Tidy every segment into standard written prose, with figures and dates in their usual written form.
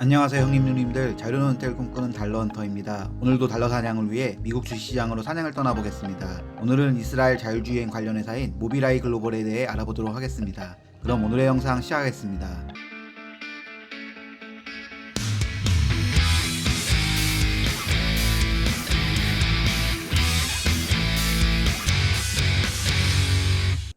안녕하세요 형님 누님들. 자유로운 은퇴를 꿈꾸는 달러헌터입니다. 오늘도 달러 사냥을 위해 미국 주식시장으로 사냥을 떠나보겠습니다. 오늘은 이스라엘 자율주행 관련 회사인 모비라이 글로벌에 대해 알아보도록 하겠습니다. 그럼 오늘의 영상 시작하겠습니다.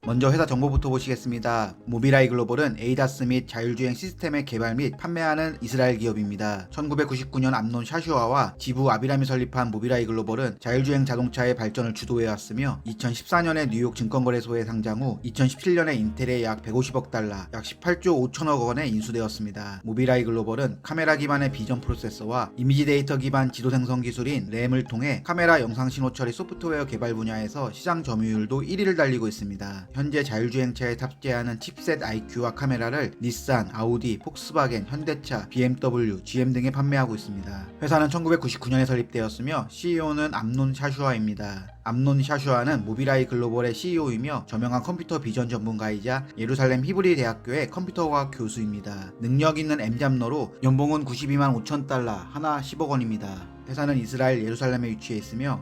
먼저 회사 정보부터 보시겠습니다. 모비라이 글로벌은 에이다스 및 자율주행 시스템의 개발 및 판매하는 이스라엘 기업입니다. 1999년 암논 샤슈아와 지부 아비람이 설립한 모비라이 글로벌은 자율주행 자동차의 발전을 주도해왔으며 2014년에 뉴욕 증권거래소에 상장 후 2017년에 인텔에 약 150억 달러, 약 18조 5천억 원에 인수되었습니다. 모비라이 글로벌은 카메라 기반의 비전 프로세서와 이미지 데이터 기반 지도 생성 기술인 램을 통해 카메라 영상 신호 처리 소프트웨어 개발 분야에서 시장 점유율도 1위를 달리고 있습니다. 현재 자율주행차에 탑재하는 칩셋 IQ와 카메라를 닛산, 아우디, 폭스바겐, 현대차, BMW, GM 등에 판매하고 있습니다. 회사는 1999년에 설립되었으며 CEO는 암논 샤슈아입니다. 암논 샤슈아는 모비라이 글로벌의 CEO이며 저명한 컴퓨터 비전 전문가이자 예루살렘 히브리 대학교의 컴퓨터과학 교수입니다. 능력 있는 M잡러로 연봉은 92만 5천 달러, 하나 10억 원입니다. 회사는 이스라엘 예루살렘에 위치해 있으며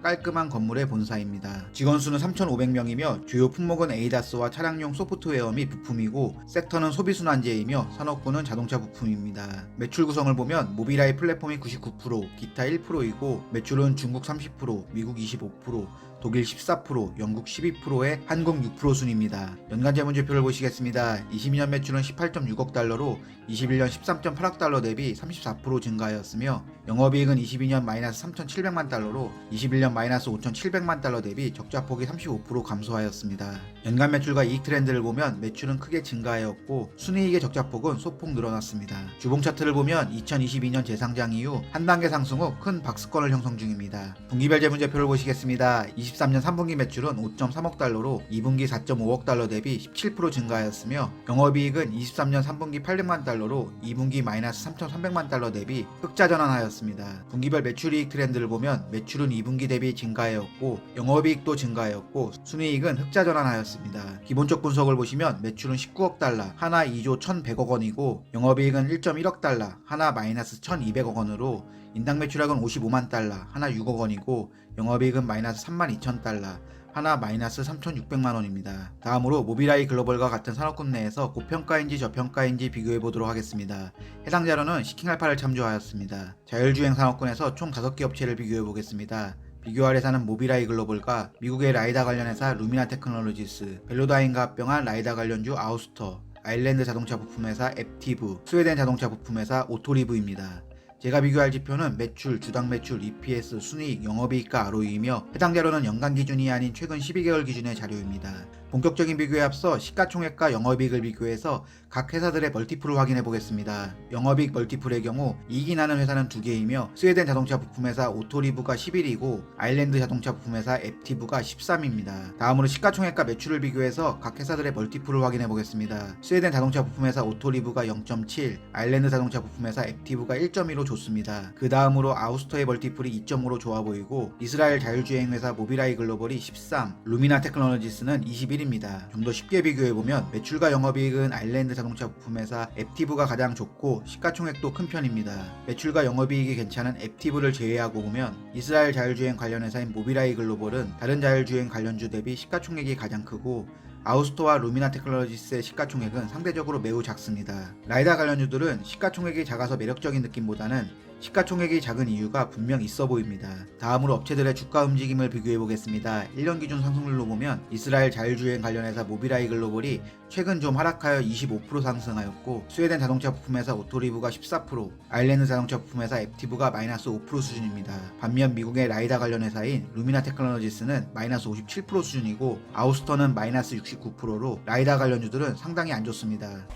깔끔한 건물의 본사입니다. 직원 수는 3,500명이며 주요 품목은 에이다스와 차량용 소프트웨어 및 부품이고 섹터는 소비순환재이며 산업군은 자동차 부품입니다. 매출 구성을 보면 모비라이 플랫폼이 99%, 기타 1%이고 매출은 중국 30%, 미국 25%, 독일 14%, 영국 12%에 한국 6% 순입니다. 연간 재무제표를 보시겠습니다. 22년 매출은 18.6억 달러로 21년 13.8억 달러 대비 34% 증가하였으며 영업이익은 22년 마이너스 3,700만 달러로 21년 마이너스 5,700만 달러 대비 적자폭이 35% 감소하였습니다. 연간 매출과 이익 트렌드를 보면 매출은 크게 증가하였고 순이익의 적자폭은 소폭 늘어났습니다. 주봉 차트를 보면 2022년 재상장 이후 한 단계 상승 후 큰 박스권을 형성 중입니다. 분기별 재무제표를 보시겠습니다. 23년 3분기 매출은 5.3억 달러로 2분기 4.5억 달러 대비 17% 증가하였으며 영업이익은 23년 3분기 800만 달러로 2분기 마이너스 3,300만 달러 대비 흑자 전환하였습니다. 분기별 매출이익 트렌드를 보면 매출은 2분기 대비 증가하였고 영업이익도 증가하였고 순이익은 흑자 전환하였습니다. 기본적 분석을 보시면 매출은 19억 달러, 하나 2조 1,100억 원이고 영업이익은 1.1억 달러, 하나 마이너스 1,200억 원으로 인당 매출액은 55만 달러, 하나 6억 원이고 영업이익은 마이너스 3만 2천 달러, 하나 마이너스 3,600만 원입니다. 다음으로 모비라이 글로벌과 같은 산업군 내에서 고평가인지 저평가인지 비교해보도록 하겠습니다. 해당 자료는 시킹알파를 참조하였습니다. 자율주행 산업군에서 총 5개 업체를 비교해보겠습니다. 비교할 회사는 모비라이 글로벌과 미국의 라이다 관련 회사 루미나 테크놀로지스, 벨로다인과 합병한 라이다 관련주 아우스터, 아일랜드 자동차 부품회사 앱티브, 스웨덴 자동차 부품회사 오토리브입니다. 제가 비교할 지표는 매출, 주당 매출, EPS, 순이익, 영업이익과 ROE이며 해당 자료는 연간 기준이 아닌 최근 12개월 기준의 자료입니다. 본격적인 비교에 앞서 시가총액과 영업이익을 비교해서 각 회사들의 멀티플을 확인해 보겠습니다. 영업이익 멀티플의 경우 이익이 나는 회사는 2개이며 스웨덴 자동차 부품회사 오토리브가 11이고 아일랜드 자동차 부품회사 앱티브가 13입니다. 다음으로 시가총액과 매출을 비교해서 각 회사들의 멀티플을 확인해 보겠습니다. 스웨덴 자동차 부품회사 오토리브가 0.7, 아일랜드 자동차 부품회사 앱티브가 1.2로 좋습니다. 그 다음으로 아우스터의 멀티플이 2.5로 좋아 보이고 이스라엘 자율주행 회사 모비라이 글로벌이 13, 루미나 테크놀로지스는 21입니다. 좀 더 쉽게 비교해보면 매출과 영업이익은 아일랜드 자동차 부품회사 앱티브가 가장 좋고 시가총액도 큰 편입니다. 매출과 영업이익이 괜찮은 앱티브를 제외하고 보면 이스라엘 자율주행 관련 회사인 모비라이 글로벌은 다른 자율주행 관련주 대비 시가총액이 가장 크고 아우스토와 루미나 테크놀로지스의 시가총액은 상대적으로 매우 작습니다. 라이다 관련주들은 시가총액이 작아서 매력적인 느낌보다는 시가총액이 작은 이유가 분명 있어 보입니다. 다음으로 업체들의 주가 움직임을 비교해 보겠습니다. 1년 기준 상승률로 보면 이스라엘 자율주행 관련 회사 모비라이 글로벌이 최근 좀 하락하여 25% 상승하였고 스웨덴 자동차 부품회사 오토리브가 14%, 아일랜드 자동차 부품회사 앱티브가 마이너스 5% 수준입니다. 반면 미국의 라이다 관련 회사인 루미나 테크놀로지스는 마이너스 57% 수준이고 아우스터는 마이너스 69%로 라이다 관련주들은 상당히 안 좋습니다.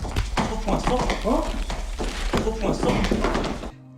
소풍 왔어? 어? 소풍 왔어?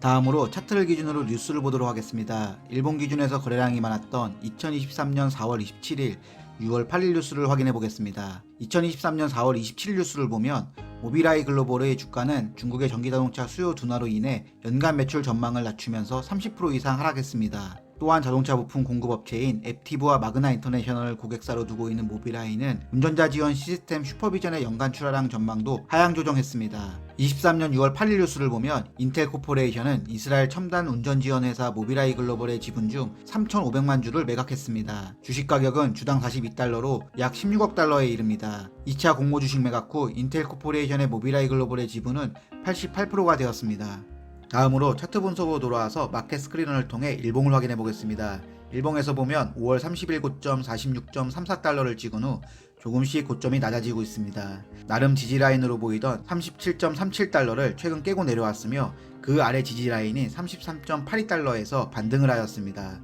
다음으로 차트를 기준으로 뉴스를 보도록 하겠습니다. 일본 기준에서 거래량이 많았던 2023년 4월 27일, 6월 8일 뉴스를 확인해 보겠습니다. 2023년 4월 27일 뉴스를 보면 모비라이 글로벌의 주가는 중국의 전기자동차 수요 둔화로 인해 연간 매출 전망을 낮추면서 30% 이상 하락했습니다. 또한 자동차 부품 공급업체인 앱티브와 마그나 인터내셔널을 고객사로 두고 있는 모비라이는 운전자 지원 시스템 슈퍼비전의 연간 출하량 전망도 하향 조정했습니다. 23년 6월 8일 뉴스를 보면 인텔 코퍼레이션은 이스라엘 첨단 운전 지원 회사 모비라이 글로벌의 지분 중 3,500만 주를 매각했습니다. 주식 가격은 주당 42달러로 약 16억 달러에 이릅니다. 2차 공모 주식 매각 후 인텔 코퍼레이션의 모비라이 글로벌의 지분은 88%가 되었습니다. 다음으로 차트 분석으로 돌아와서 마켓 스크린을 통해 일봉을 확인해 보겠습니다. 일봉에서 보면 5월 30일 고점 46.34달러를 찍은 후 조금씩 고점이 낮아지고 있습니다. 나름 지지라인으로 보이던 37.37달러를 최근 깨고 내려왔으며 그 아래 지지라인인 33.82달러에서 반등을 하였습니다.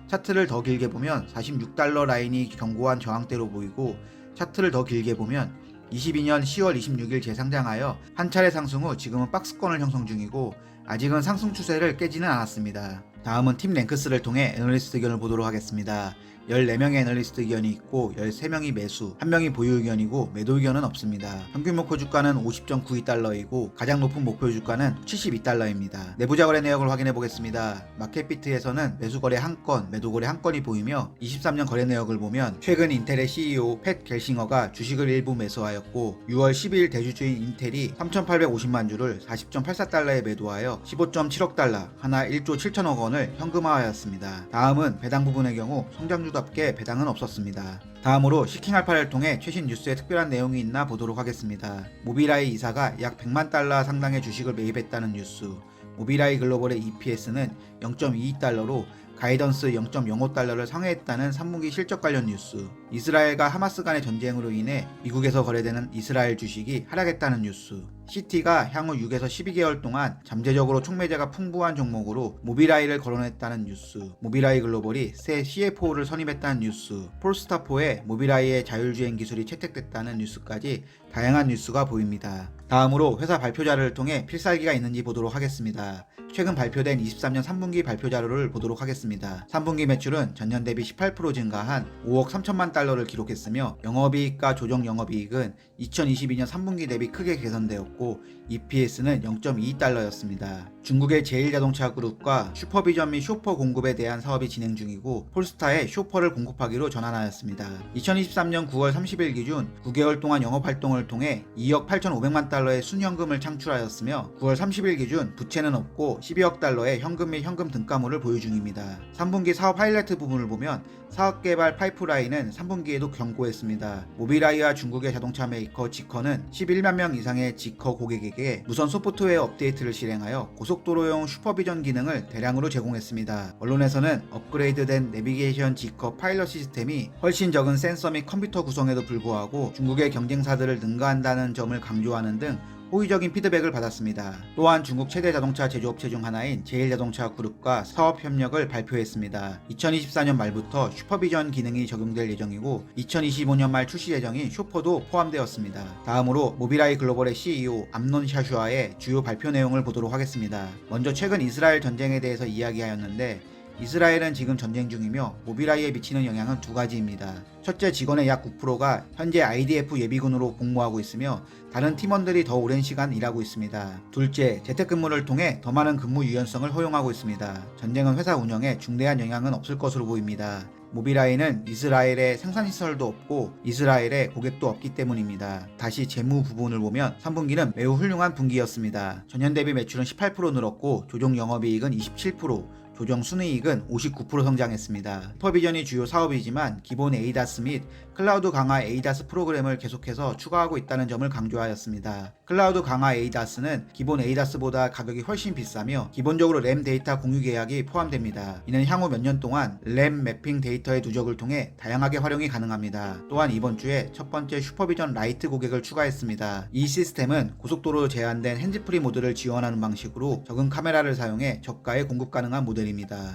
차트를 더 길게 보면 46달러 라인이 견고한 저항대로 보이고 차트를 더 길게 보면 22년 10월 26일 재상장하여 한 차례 상승 후 지금은 박스권을 형성 중이고 아직은 상승 추세를 깨지는 않았습니다. 다음은 팀 랭크스를 통해 애널리스트 의견을 보도록 하겠습니다. 14명의 애널리스트 의견이 있고 13명이 매수, 1명이 보유 의견이고 매도 의견은 없습니다. 평균 목표 주가는 50.92달러이고 가장 높은 목표 주가는 72달러입니다. 내부자 거래 내역을 확인해 보겠습니다. 마켓비트에서는 매수 거래 1건, 매도 거래 1건이 보이며 23년 거래 내역을 보면 최근 인텔의 CEO 팻 겔싱어가 주식을 일부 매수하였고 6월 12일 대주주인 인텔이 3,850만 주를 40.84달러에 매도하여 15.7억 달러, 하나 1조 7천억 원을 현금화하였습니다. 다음은 배당 부분의 경우 성장주답게 배당은 없었습니다. 다음으로 시킹알파를 통해 최신 뉴스에 특별한 내용이 있나 보도록 하겠습니다. 모비라이 이사가 약 100만 달러 상당의 주식을 매입했다는 뉴스. 모비라이 글로벌의 EPS는 0.22달러로 가이던스 0.05달러를 상회했다는 3분기 실적 관련 뉴스. 이스라엘과 하마스 간의 전쟁으로 인해 미국에서 거래되는 이스라엘 주식이 하락했다는 뉴스. 시티가 향후 6에서 12개월 동안 잠재적으로 촉매제가 풍부한 종목으로 모비라이를 거론했다는 뉴스. 모비라이 글로벌이 새 CFO를 선임했다는 뉴스. 폴스타4에 모비라이의 자율주행 기술이 채택됐다는 뉴스까지 다양한 뉴스가 보입니다. 다음으로 회사 발표 자료를 통해 필살기가 있는지 보도록 하겠습니다. 최근 발표된 23년 3분기 발표 자료를 보도록 하겠습니다. 3분기 매출은 전년 대비 18% 증가한 5억 3천만 달러를 기록했으며 영업이익과 조정 영업이익은 2022년 3분기 대비 크게 개선되었고 EPS는 0.22달러였습니다. 중국의 제일자동차 그룹과 슈퍼비전 및 쇼퍼 공급에 대한 사업이 진행 중이고 폴스타에 쇼퍼를 공급하기로 전환하였습니다. 2023년 9월 30일 기준 9개월 동안 영업활동을 통해 2억 8,500만 달러의 순현금을 창출하였으며 9월 30일 기준 부채는 없고 12억 달러의 현금 및 현금 등가물을 보유 중입니다. 3분기 사업 하이라이트 부분을 보면 사업개발 파이프라인은 3분기에도 견고했습니다. 모비라이와 중국의 자동차 메이커 지커는 11만 명 이상의 지커 고객에게 무선 소프트웨어 업데이트를 실행하여 고속도로용 슈퍼비전 기능을 대량으로 제공했습니다. 언론에서는 업그레이드된 내비게이션 지커 파일럿 시스템이 훨씬 적은 센서 및 컴퓨터 구성에도 불구하고 중국의 경쟁사들을 능가한다는 점을 강조하는 등 호의적인 피드백을 받았습니다. 또한 중국 최대 자동차 제조업체 중 하나인 제일자동차 그룹과 사업 협력을 발표했습니다. 2024년 말부터 슈퍼비전 기능이 적용될 예정이고 2025년 말 출시 예정인 쇼퍼도 포함되었습니다. 다음으로 모비라이 글로벌의 CEO 암논 샤슈아의 주요 발표 내용을 보도록 하겠습니다. 먼저 최근 이스라엘 전쟁에 대해서 이야기하였는데 이스라엘은 지금 전쟁 중이며 모비라이에 미치는 영향은 두 가지입니다. 첫째, 직원의 약 9%가 현재 IDF 예비군으로 복무하고 있으며 다른 팀원들이 더 오랜 시간 일하고 있습니다. 둘째, 재택근무를 통해 더 많은 근무 유연성을 허용하고 있습니다. 전쟁은 회사 운영에 중대한 영향은 없을 것으로 보입니다. 모비라이는 이스라엘에 생산시설도 없고 이스라엘에 고객도 없기 때문입니다. 다시 재무 부분을 보면 3분기는 매우 훌륭한 분기였습니다. 전년 대비 매출은 18% 늘었고 조정 영업이익은 27%, 조정 순이익은 59% 성장했습니다. 슈퍼비전이 주요 사업이지만 기본 에이다스 및 클라우드 강화 에이다스 프로그램을 계속해서 추가하고 있다는 점을 강조하였습니다. 클라우드 강화 에이다스는 기본 에이다스보다 가격이 훨씬 비싸며 기본적으로 램 데이터 공유 계약이 포함됩니다. 이는 향후 몇 년 동안 램 매핑 데이터의 누적을 통해 다양하게 활용이 가능합니다. 또한 이번 주에 첫 번째 슈퍼비전 라이트 고객을 추가했습니다. 이 시스템은 고속도로 제한된 핸즈프리 모드를 지원하는 방식으로 적은 카메라를 사용해 저가에 공급 가능한 모델입니다.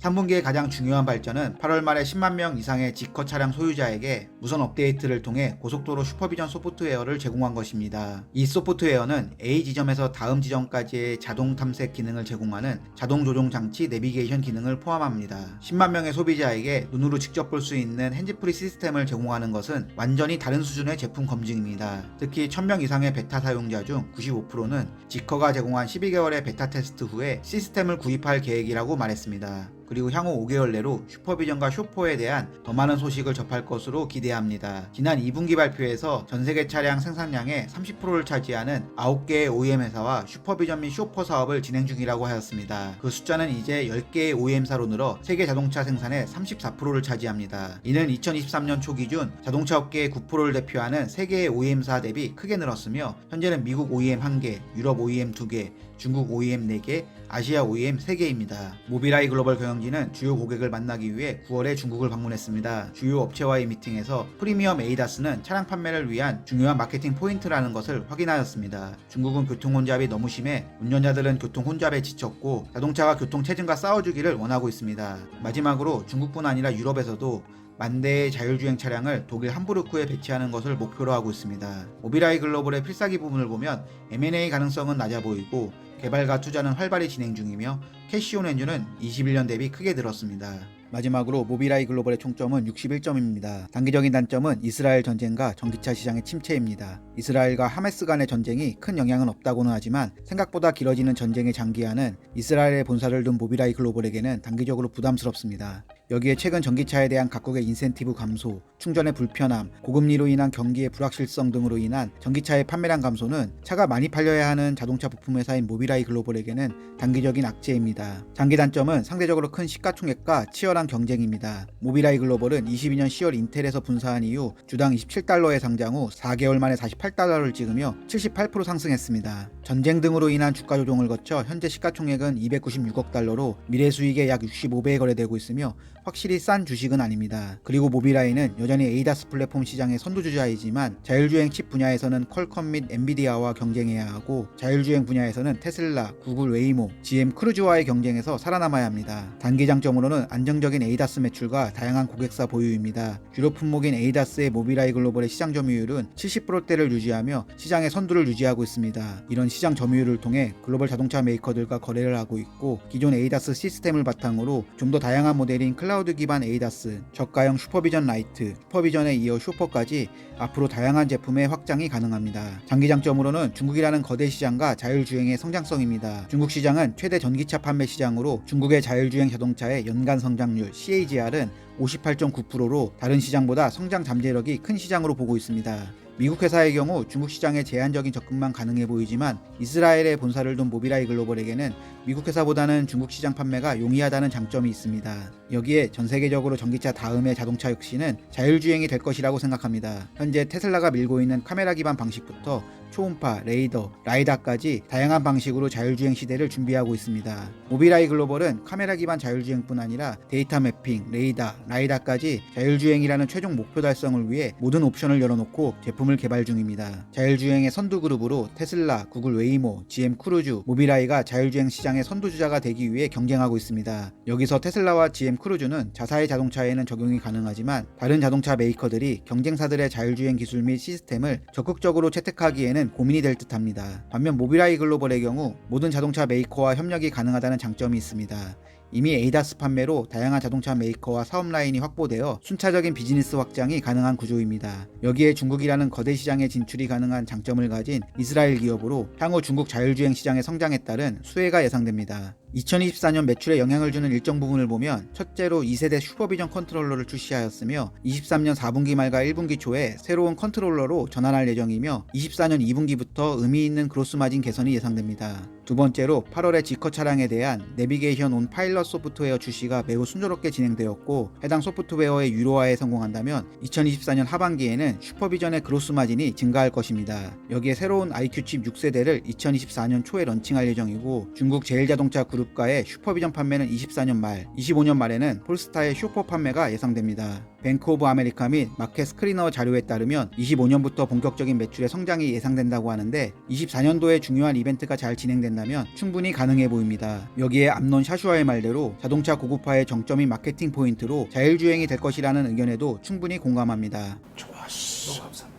3분기의 가장 중요한 발전은 8월 말에 10만 명 이상의 지커 차량 소유자에게 무선 업데이트를 통해 고속도로 슈퍼비전 소프트웨어를 제공한 것입니다. 이 소프트웨어는 A 지점에서 다음 지점까지의 자동 탐색 기능을 제공하는 자동 조종 장치 내비게이션 기능을 포함합니다. 10만 명의 소비자에게 눈으로 직접 볼 수 있는 핸즈프리 시스템을 제공하는 것은 완전히 다른 수준의 제품 검증입니다. 특히 1000명 이상의 베타 사용자 중 95%는 지커가 제공한 12개월의 베타 테스트 후에 시스템을 구입할 계획이라고 말했습니다. 그리고 향후 5개월 내로 슈퍼비전과 쇼포에 대한 더 많은 소식을 접할 것으로 기대합니다. 지난 2분기 발표에서 전세계 차량 생산량의 30%를 차지하는 9개의 OEM 회사와 슈퍼비전 및 쇼포 사업을 진행 중이라고 하였습니다. 그 숫자는 이제 10개의 OEM사로 늘어 세계 자동차 생산의 34%를 차지합니다. 이는 2023년 초 기준 자동차 업계의 9%를 대표하는 세계의 OEM사 대비 크게 늘었으며 현재는 미국 OEM 1개, 유럽 OEM 2개, 중국 OEM 4개, 아시아 OEM 3개입니다. 모비라이 글로벌 경영진은 주요 고객을 만나기 위해 9월에 중국을 방문했습니다. 주요 업체와의 미팅에서 프리미엄 에이다스는 차량 판매를 위한 중요한 마케팅 포인트라는 것을 확인하였습니다. 중국은 교통 혼잡이 너무 심해 운전자들은 교통 혼잡에 지쳤고 자동차가 교통 체증과 싸워주기를 원하고 있습니다. 마지막으로 중국뿐 아니라 유럽에서도 만 대의 자율주행 차량을 독일 함부르크에 배치하는 것을 목표로 하고 있습니다. 모비라이 글로벌의 필사기 부분을 보면 M&A 가능성은 낮아 보이고 개발과 투자는 활발히 진행 중이며 캐시온 엔주는 21년 대비 크게 늘었습니다. 마지막으로 모비라이 글로벌의 총점은 61점입니다. 단기적인 단점은 이스라엘 전쟁과 전기차 시장의 침체입니다. 이스라엘과 하마스 간의 전쟁이 큰 영향은 없다고는 하지만 생각보다 길어지는 전쟁의 장기화는 이스라엘의 본사를 둔 모비라이 글로벌에게는 단기적으로 부담스럽습니다. 여기에 최근 전기차에 대한 각국의 인센티브 감소, 충전의 불편함, 고금리로 인한 경기의 불확실성 등으로 인한 전기차의 판매량 감소는 차가 많이 팔려야 하는 자동차 부품 회사인 모비라이 글로벌에게는 단기적인 악재입니다. 장기 단점은 상대적으로 큰 시가총액과 치열한 경쟁입니다. 모비라이 글로벌은 22년 10월 인텔에서 분사한 이후 주당 27달러에 상장 후 4개월 만에 48달러를 찍으며 78% 상승했습니다. 전쟁 등으로 인한 주가 조정을 거쳐 현재 시가총액은 296억 달러로 미래 수익의 약 65배에 거래되고 있으며 확실히 싼 주식은 아닙니다. 그리고 모비라이는 여전히 에이다스 플랫폼 시장의 선두주자이지만 자율주행 칩 분야에서는 퀄컴 및 엔비디아와 경쟁해야 하고 자율주행 분야에서는 테슬라, 구글 웨이모, GM 크루즈와의 경쟁에서 살아남아야 합니다. 단기 장점으로는 안정적인 에이다스 매출과 다양한 고객사 보유입니다. 주력 품목인 에이다스의 모비라이 글로벌의 시장 점유율은 70%대를 유지하며 시장의 선두를 유지하고 있습니다. 이런 시장 점유율을 통해 글로벌 자동차 메이커들과 거래를 하고 있고 기존 에이다스 시스템을 바탕으로 좀 더 다양한 모델인 클라우드 기반 에이다스, 저가형 슈퍼비전 라이트, 슈퍼비전에 이어 슈퍼까지 앞으로 다양한 제품의 확장이 가능합니다. 장기 장점으로는 중국이라는 거대 시장과 자율주행의 성장성입니다. 중국 시장은 최대 전기차 판매 시장으로 중국의 자율주행 자동차의 연간 성장률 CAGR은 58.9%로 다른 시장보다 성장 잠재력이 큰 시장으로 보고 있습니다. 미국 회사의 경우 중국 시장에 제한적인 접근만 가능해 보이지만 이스라엘에 본사를 둔 모비라이 글로벌에게는 미국 회사보다는 중국 시장 판매가 용이하다는 장점이 있습니다. 여기에 전 세계적으로 전기차 다음의 자동차 역시는 자율주행이 될 것이라고 생각합니다. 현재 테슬라가 밀고 있는 카메라 기반 방식부터 초음파, 레이더, 라이다까지 다양한 방식으로 자율주행 시대를 준비하고 있습니다. 모비라이 글로벌은 카메라 기반 자율주행뿐 아니라 데이터 매핑, 레이더, 라이다까지 자율주행이라는 최종 목표 달성을 위해 모든 옵션을 열어놓고 제품을 개발 중입니다. 자율주행의 선두 그룹으로 테슬라, 구글 웨이모, GM 크루즈, 모비라이가 자율주행 시장의 선두주자가 되기 위해 경쟁하고 있습니다. 여기서 테슬라와 GM 크루즈는 자사의 자동차에는 적용이 가능하지만 다른 자동차 메이커들이 경쟁사들의 자율주행 기술 및 시스템을 적극적으로 채택하기에는 고민이 될 듯합니다. 반면 모비라이 글로벌의 경우 모든 자동차 메이커와 협력이 가능하다는 장점이 있습니다. 이미 에이다스 판매로 다양한 자동차 메이커와 사업 라인이 확보되어 순차적인 비즈니스 확장이 가능한 구조입니다. 여기에 중국이라는 거대 시장에 진출이 가능한 장점을 가진 이스라엘 기업으로 향후 중국 자율주행 시장의 성장에 따른 수혜가 예상됩니다. 2024년 매출에 영향을 주는 일정 부분을 보면 첫째로 2세대 슈퍼비전 컨트롤러를 출시하였으며 23년 4분기 말과 1분기 초에 새로운 컨트롤러로 전환할 예정이며 24년 2분기부터 의미 있는 그로스 마진 개선이 예상됩니다. 두 번째로 8월에 지커 차량에 대한 내비게이션 온 파일럿 소프트웨어 출시가 매우 순조롭게 진행되었고 해당 소프트웨어의 유료화에 성공한다면 2024년 하반기에는 슈퍼비전의 그로스 마진이 증가할 것입니다. 여기에 새로운 IQ 칩 6세대를 2024년 초에 런칭할 예정이고 중국 제일자동차 그룹과의 슈퍼비전 판매는 24년 말, 25년 말에는 폴스타의 쇼퍼 판매가 예상됩니다. 뱅크 오브 아메리카 및 마켓 스크리너 자료에 따르면 25년부터 본격적인 매출의 성장이 예상된다고 하는데 24년도에 중요한 이벤트가 잘 진행된다면 충분히 가능해 보입니다. 여기에 암론 샤슈아의 말대로 자동차 고급화의 정점인 마케팅 포인트로 자율주행이 될 것이라는 의견에도 충분히 공감합니다. 좋았어. 감사합니다.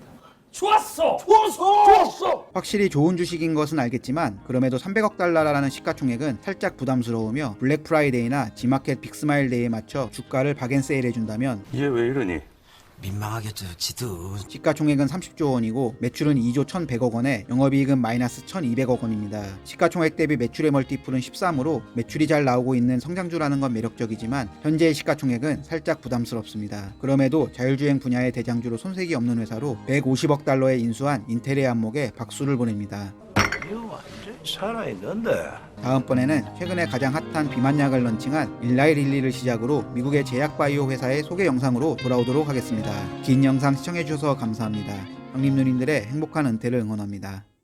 좋았어. 확실히 좋은 주식인 것은 알겠지만 그럼에도 300억 달러라는 시가총액은 살짝 부담스러우며 블랙 프라이데이나 지마켓 빅스마일 데이에 맞춰 주가를 박앤세일 해준다면 얘 왜 이러니? 민망하겠죠 지들. 시가총액은 30조 원이고 매출은 2조 1,100억 원에 영업이익은 마이너스 1,200억 원입니다. 시가총액 대비 매출의 멀티플은 13으로 매출이 잘 나오고 있는 성장주라는 건 매력적이지만 현재의 시가총액은 살짝 부담스럽습니다. 그럼에도 자율주행 분야의 대장주로 손색이 없는 회사로 150억 달러에 인수한 인텔의 안목에 박수를 보냅니다. 이거 완전 살아있는데. 다음번에는 최근에 가장 핫한 비만약을 런칭한 일라이 릴리를 시작으로 미국의 제약바이오 회사의 소개 영상으로 돌아오도록 하겠습니다. 긴 영상 시청해주셔서 감사합니다. 형님 누님들의 행복한 은퇴를 응원합니다.